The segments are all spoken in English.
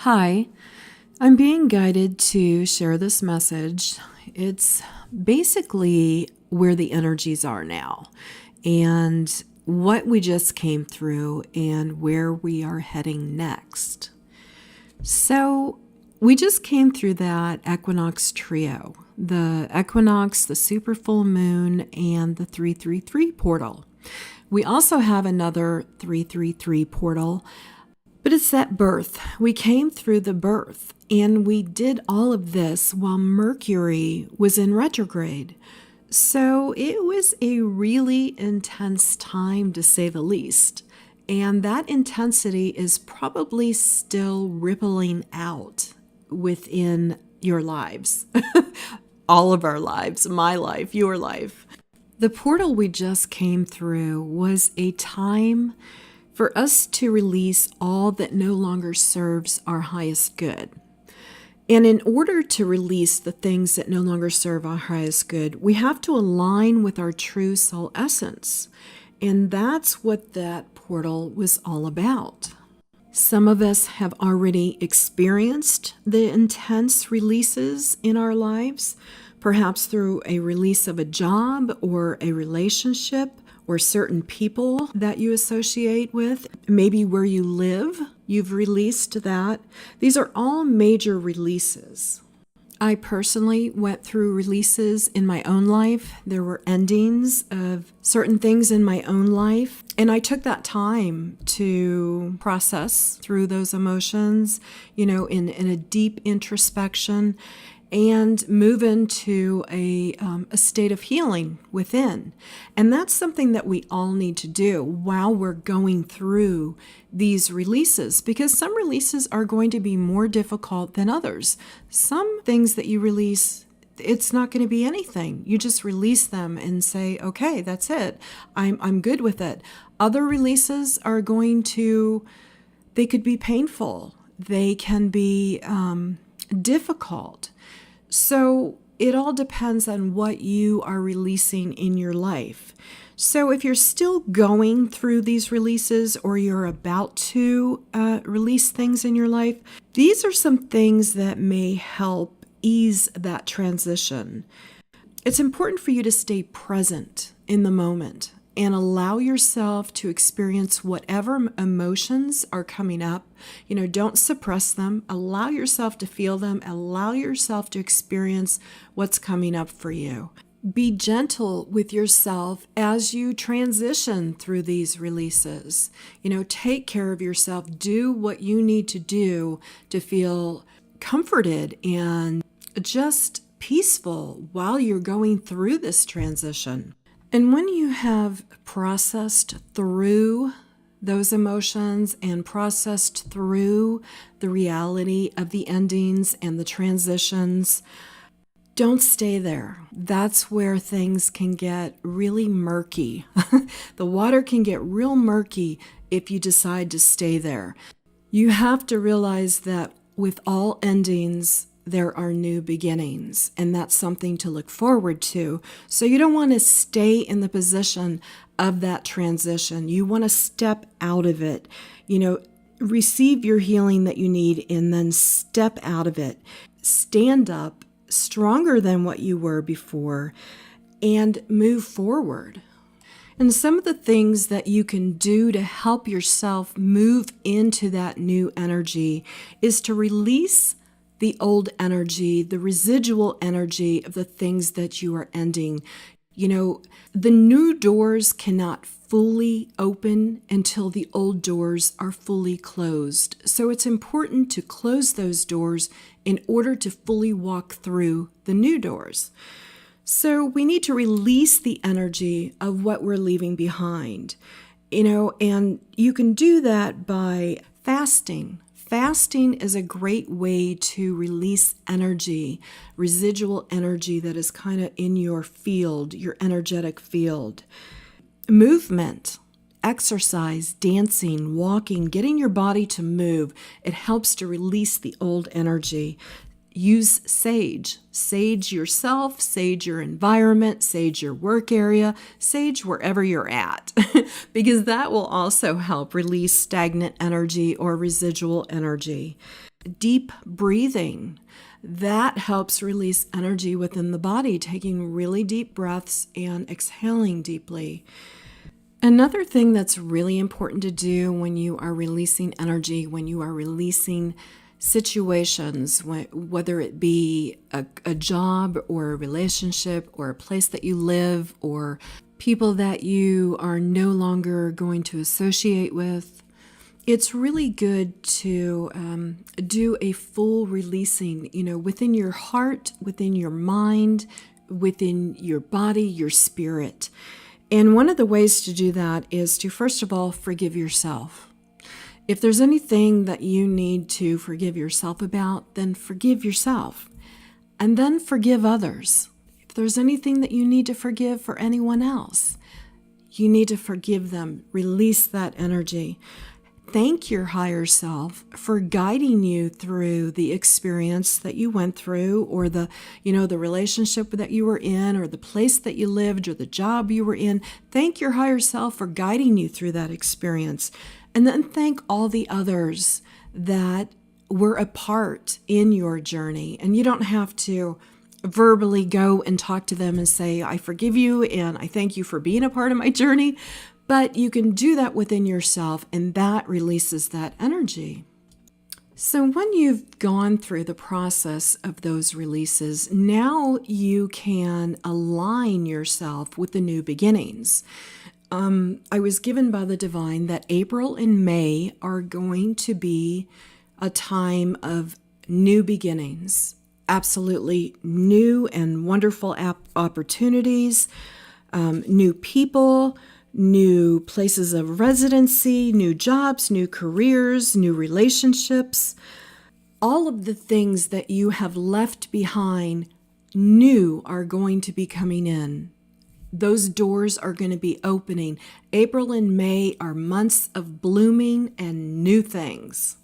Hi, I'm being guided to share this message. It's basically where the energies are now and what we just came through and where we are heading next. So, we just came through that equinox trio, the equinox, the super full moon, and the 333 portal. We also have another 333 portal, but it's that birth. We came through the birth, and we did all of this while Mercury was in retrograde. So it was a really intense time, to say the least. And that intensity is probably still rippling out within your lives. All of our lives, my life, your life. The portal we just came through was a time for us to release all that no longer serves our highest good. And in order to release the things that no longer serve our highest good, we have to align with our true soul essence. And that's what that portal was all about. Some of us have already experienced the intense releases in our lives, perhaps through a release of a job or a relationship or certain people that you associate with, maybe where you live, you've released that. These are all major releases. I personally went through releases in my own life. There were endings of certain things in my own life, and I took that time to process through those emotions, in a deep introspection, and move into a state of healing within. And that's something that we all need to do while we're going through these releases, because some releases are going to be more difficult than others. Some things that you release, it's not going to be anything. You just release them and say, okay, that's it. I'm good with it. Other releases are they could be painful. They can be difficult. So it all depends on what you are releasing in your life. So if you're still going through these releases or you're about to release things in your life, these are some things that may help ease that transition. It's important for you to stay present in the moment and allow yourself to experience whatever emotions are coming up. Don't suppress them. Allow yourself to feel them. Allow yourself to experience what's coming up for you. Be gentle with yourself as you transition through these releases. Take care of yourself. Do what you need to do to feel comforted and just peaceful while you're going through this transition. And when you have processed through those emotions and processed through the reality of the endings and the transitions, don't stay there. That's where things can get really murky. The water can get real murky if you decide to stay there. You have to realize that with all endings, there are new beginnings, and that's something to look forward to. So you don't want to stay in the position of that transition. You want to step out of it, receive your healing that you need, and then step out of it. Stand up stronger than what you were before and move forward. And some of the things that you can do to help yourself move into that new energy is to release the old energy, the residual energy of the things that you are ending. The new doors cannot fully open until the old doors are fully closed. So it's important to close those doors in order to fully walk through the new doors. So we need to release the energy of what we're leaving behind, and you can do that by fasting. Fasting is a great way to release energy, residual energy that is kind of in your field, your energetic field. Movement, exercise, dancing, walking, getting your body to move, it helps to release the old energy. Use sage. Sage yourself, sage your environment, sage your work area, sage wherever you're at, because that will also help release stagnant energy or residual energy. deep breathing. That helps release energy within the body, taking really deep breaths and exhaling deeply. Another thing that's really important to do when you are releasing energy, when you are releasing situations, whether it be a job or a relationship or a place that you live or people that you are no longer going to associate with, it's really good to do a full releasing, within your heart, within your mind, within your body, your spirit. And one of the ways to do that is to, first of all, forgive yourself. If there's anything that you need to forgive yourself about, then forgive yourself. And then forgive others. If there's anything that you need to forgive for anyone else, you need to forgive them. Release that energy. Thank your higher self for guiding you through the experience that you went through, or the relationship that you were in, or the place that you lived, or the job you were in. Thank your higher self for guiding you through that experience. And then thank all the others that were a part in your journey. And you don't have to verbally go and talk to them and say, I forgive you and I thank you for being a part of my journey. But you can do that within yourself, and that releases that energy. So when you've gone through the process of those releases, now you can align yourself with the new beginnings. I was given by the Divine that April and May are going to be a time of new beginnings. Absolutely new and wonderful opportunities, new people, new places of residency, new jobs, new careers, new relationships. All of the things that you have left behind new are going to be coming in. Those doors are going to be opening. April and May are months of blooming and new things.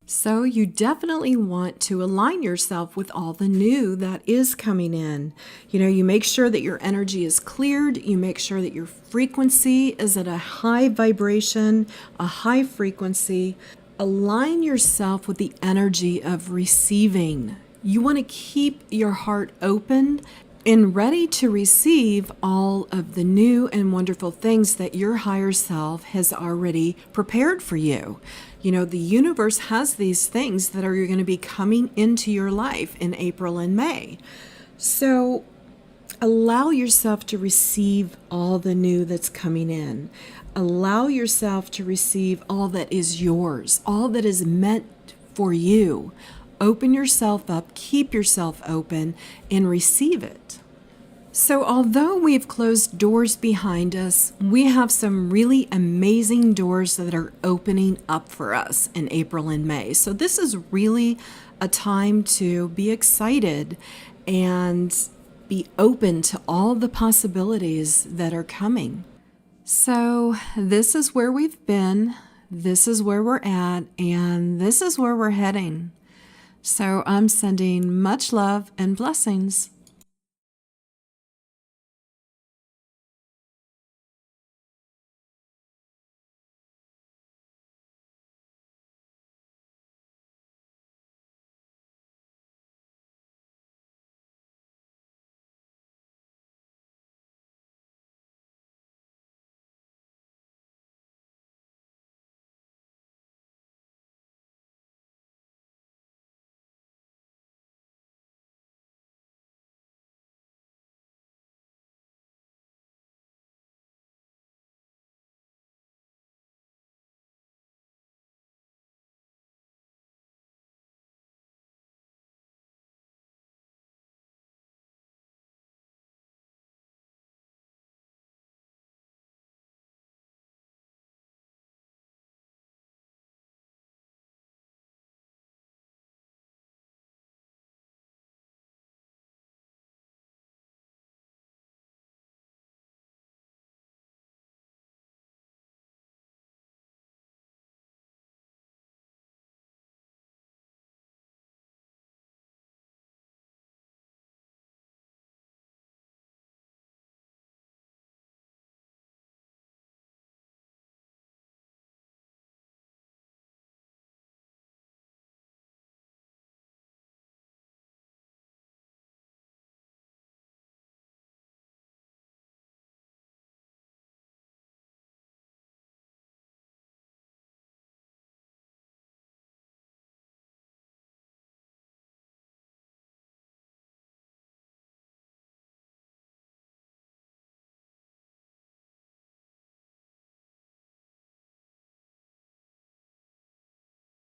So you definitely want to align yourself with all the new that is coming in. You make sure that your energy is cleared. You make sure that your frequency is at a high vibration, a high frequency. Align yourself with the energy of receiving. You want to keep your heart open and ready to receive all of the new and wonderful things that your higher self has already prepared for you. The universe has these things that are going to be coming into your life in April and May. So allow yourself to receive all the new that's coming in. Allow yourself to receive all that is yours, all that is meant for you. Open yourself up, keep yourself open, and receive it. So although we've closed doors behind us, we have some really amazing doors that are opening up for us in April and May. So this is really a time to be excited and be open to all the possibilities that are coming. So this is where we've been, this is where we're at, and this is where we're heading. So I'm sending much love and blessings.